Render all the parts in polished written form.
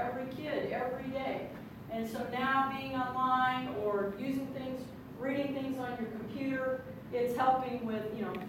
every kid, every day. And so now being online or using things, reading things on your computer, it's helping with,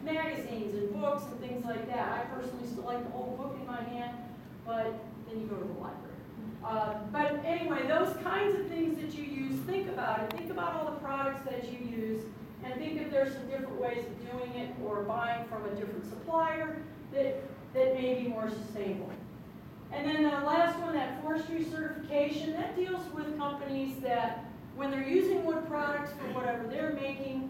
magazines and books and things like that. I personally still like to hold a book in my hand, but then you go to the library. But anyway, those kinds of things that you use, think about it. Think about all the products that you use, and think if there's some different ways of doing it or buying from a different supplier that may be more sustainable. And then the last one, that forestry certification, that deals with companies that when they're using wood products for whatever they're making,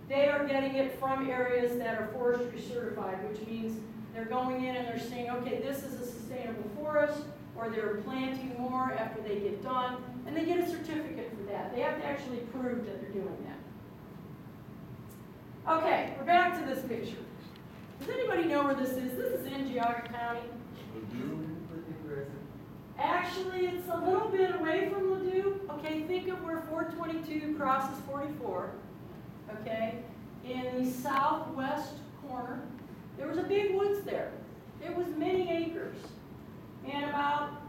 they are getting it from areas that are forestry certified, which means they're going in and they're saying, okay, this is a sustainable forest, or they're planting more after they get done, and they get a certificate for that. They have to actually prove that they're doing that. Okay, we're back to this picture. Does anybody know where this is? This is in Geauga County. Actually, it's a little bit away from Ladue. Okay, think of where 422 crosses 44. Okay, in the southwest corner, there was a big woods there. It was many acres. And about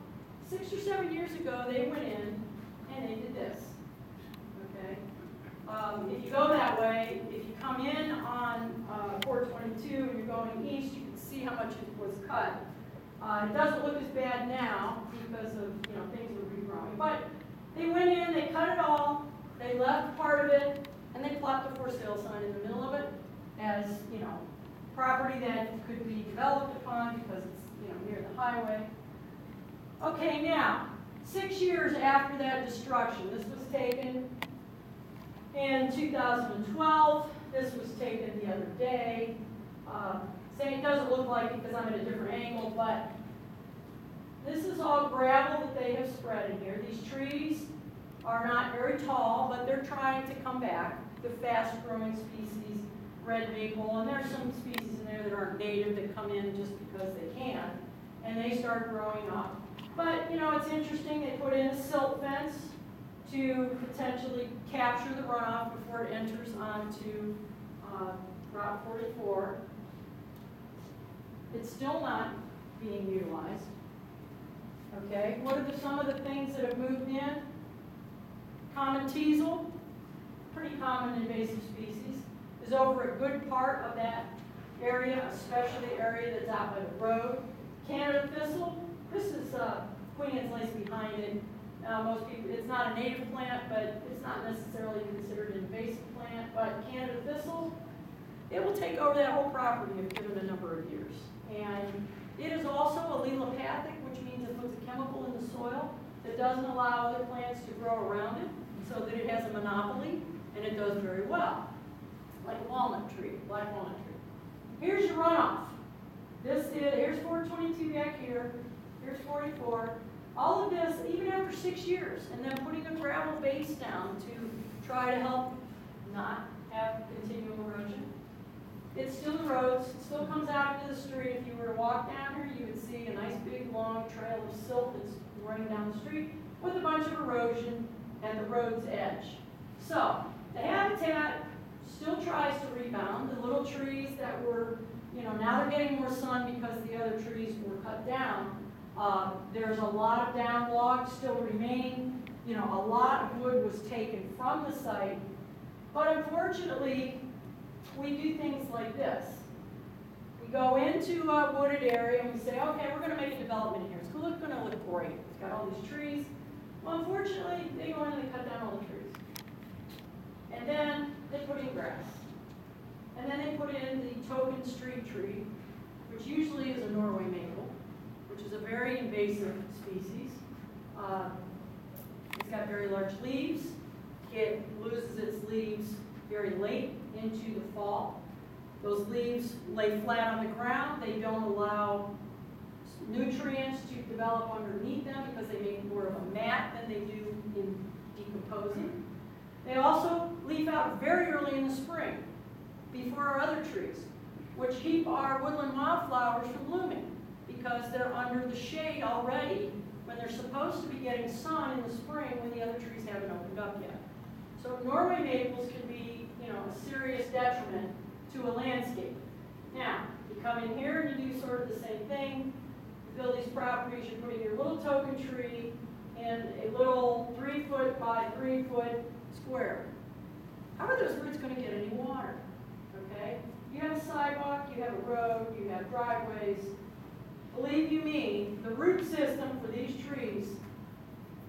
6 or 7 years ago, they went in and they did this. Okay, if you go that way, if you come in on 422 and you're going east, you can see how much it was cut. It doesn't look as bad now because of things are regrowing. But they went in, they cut it all, they left part of it, and they plopped a for sale sign in the middle of it as property that could be developed upon because it's near the highway. Okay, now 6 years after that destruction, this was taken in 2012. This was taken the other day. It doesn't look like it because I'm at a different angle, but this is all gravel that they have spread in here. These trees are not very tall, but they're trying to come back. The fast-growing species, red maple, and there's some species in there that aren't native that come in just because they can, and they start growing up. But, it's interesting, they put in a silt fence to potentially capture the runoff before it enters onto Route 44. It's still not being utilized. Okay, what are some of the things that have moved in? Common teasel, pretty common invasive species, is over a good part of that area, especially the area that's out by the road. Canada thistle, this is Queen Anne's lace behind it. Most people, it's not a native plant, but it's not necessarily considered an invasive plant. But Canada thistle, it will take over that whole property if given a number of years. And it is also allelopathic, which means it puts a chemical in the soil that doesn't allow other plants to grow around it, so that it has a monopoly, and it does very well. Like a walnut tree, black walnut tree. Here's your runoff. Here's 422 back here, here's 44. All of this, even after 6 years, and then putting a gravel base down to try to help not have continual erosion. It still erodes, it still comes out into the street. If you were to walk down here, you would see a nice big long trail of silt that's running down the street with a bunch of erosion at the road's edge. So, the habitat still tries to rebound. The little trees that were, now they're getting more sun because the other trees were cut down. There's a lot of down logs still remaining. A lot of wood was taken from the site. But unfortunately, we do things like this. We go into a wooded area and we say, okay, we're going to make a development here. It's going to look great. It's got all these trees. Well, unfortunately, they go in and they cut down all the trees. And then they put in grass. And then they put in the token street tree, which usually is a Norway maple, which is a very invasive species. It's got very large leaves. It loses its leaves very late into the fall. Those leaves lay flat on the ground. They don't allow nutrients to develop underneath them because they make more of a mat than they do in decomposing. They also leaf out very early in the spring, before our other trees, which keep our woodland wildflowers from blooming because they're under the shade already when they're supposed to be getting sun in the spring when the other trees haven't opened up yet. So Norway maples can be, a serious detriment to a landscape. Now, you come in here and you do sort of the same thing. You build these properties, you're putting your little token tree in a little 3-foot by 3-foot square. How are those roots going to get any water? Okay? You have a sidewalk, you have a road, you have driveways. Believe you me, the root system for these trees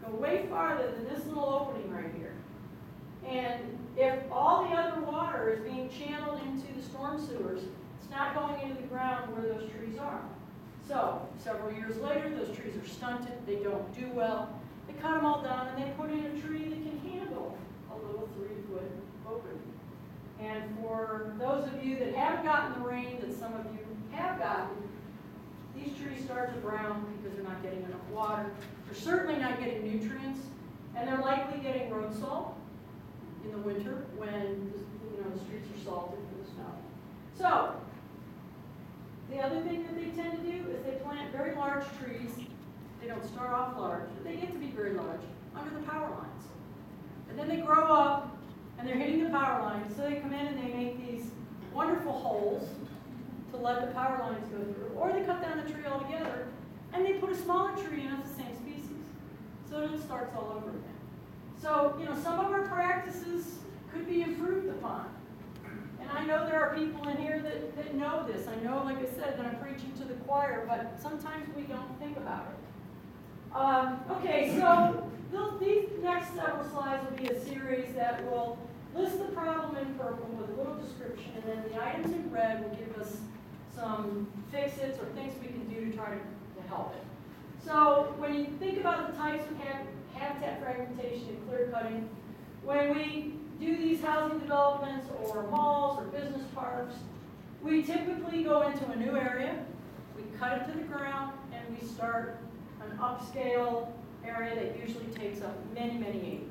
go way farther than this little opening right here. And if all the other water is being channeled into the storm sewers, it's not going into the ground where those trees are. So, several years later, those trees are stunted, they don't do well. They cut them all down and they put in a tree that can handle a little 3-foot opening. And for those of you that haven't gotten the rain that some of you have gotten, these trees start to brown because they're not getting enough water. They're certainly not getting nutrients, and they're likely getting road salt in the winter when the streets are salted for the snow. So, the other thing that they tend to do is they plant very large trees. They don't start off large, but they get to be very large under the power lines. And then they grow up, and they're hitting the power lines, so they come in and they make these wonderful holes to let the power lines go through. Or they cut down the tree altogether, and they put a smaller tree in of the same species. So that it starts all over again. So, some of our practices could be improved upon. And I know there are people in here that know this. I know, like I said, that I'm preaching to the choir, but sometimes we don't think about it. Okay, so these next several slides will be a series that will list the problem in purple with a little description, and then the items in red will give us some fix-its or things we can do to try to help it. So when you think about the types of habitat fragmentation and clear cutting, when we do these housing developments or malls or business parks, we typically go into a new area, we cut it to the ground, and we start an upscale area that usually takes up many, many acres.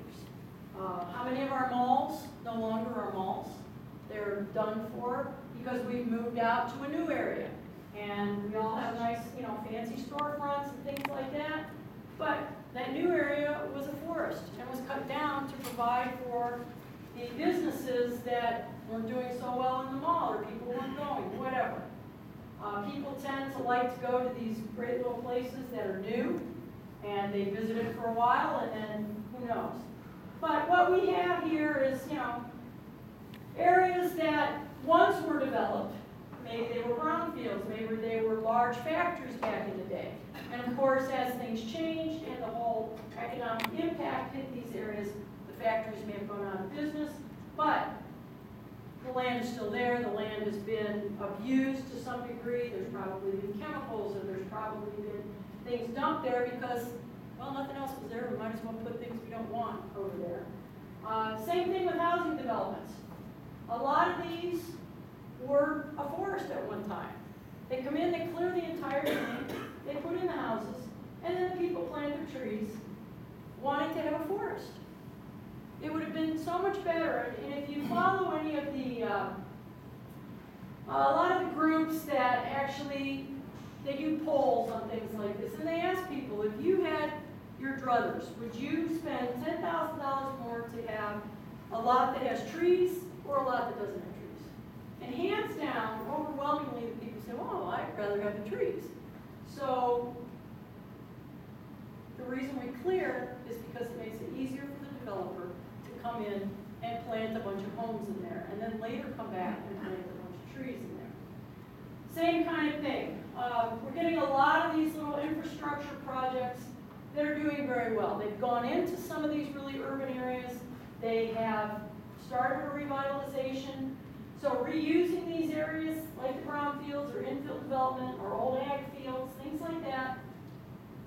How many of our malls no longer are malls? They're done for because we've moved out to a new area. And we all have nice, fancy storefronts and things like that. But that new area was a forest and was cut down to provide for the businesses that weren't doing so well in the mall, or people weren't going, whatever. People tend to like to go to these great little places that are new, and they visit it for a while, and then who knows. But what we have here is, areas that once were developed. Maybe they were brownfields, maybe they were large factories back in the day. And of course, as things changed and the whole economic impact hit these areas, the factories may have gone out of business, but the land is still there, the land has been abused to some degree, there's probably been chemicals, or there's probably been things dumped there because, well, nothing else was there, we might as well put things we don't want over there. Same thing with housing developments. A lot of these were a forest at one time. They come in, they clear the entire thing, they put in the houses, and then the people plant their trees, wanting to have a forest. It would have been so much better, and if you follow any of the, a lot of the groups that actually, they do polls on things like this, and they ask people, if you had your druthers, would you spend $10,000 more to have a lot that has trees or a lot that doesn't have trees? And hands down, overwhelmingly, the people say, well, I'd rather have the trees. So the reason we clear is because it makes it easier for the developer to come in and plant a bunch of homes in there, and then later come back and plant a bunch of trees in there. Same kind of thing. We're getting a lot of these little infrastructure projects that are doing very well. They've gone into some of these really urban areas. They have started a revitalization. So reusing these areas like the brownfields or infill development or old ag fields, things like that,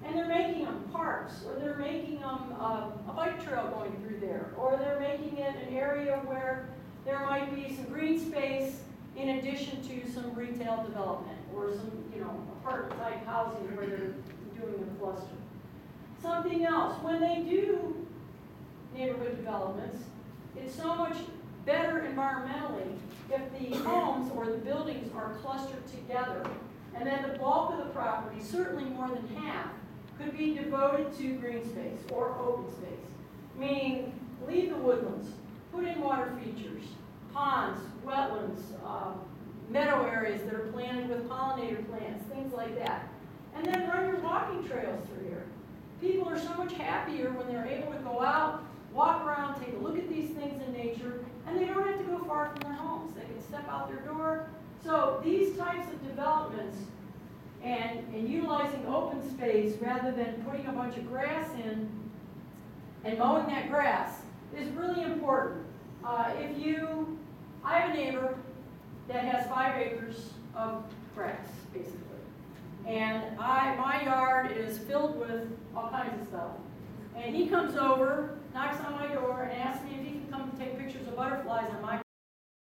and they're making them parks, or they're making them a bike trail going through there, or they're making it an area where there might be some green space in addition to some retail development or some, apartment type housing where they're doing a cluster. Something else, when they do neighborhood developments, it's so much better environmentally if the homes or the buildings are clustered together, and then the bulk of the property, certainly more than half, could be devoted to green space or open space. Meaning, leave the woodlands, put in water features, ponds, wetlands, meadow areas that are planted with pollinator plants, things like that. And then run your walking trails through here. People are so much much happier when they're able to go out, walk around, take a look at these things in nature, and they don't have to go far from their homes. They can step out their door. So these types of developments and utilizing open space rather than putting a bunch of grass in and mowing that grass is really important. I have a neighbor that has 5 acres of grass, basically. And my yard is filled with all kinds of stuff. And he comes over, knocks on my door, and asks me if he can come take pictures of butterflies on my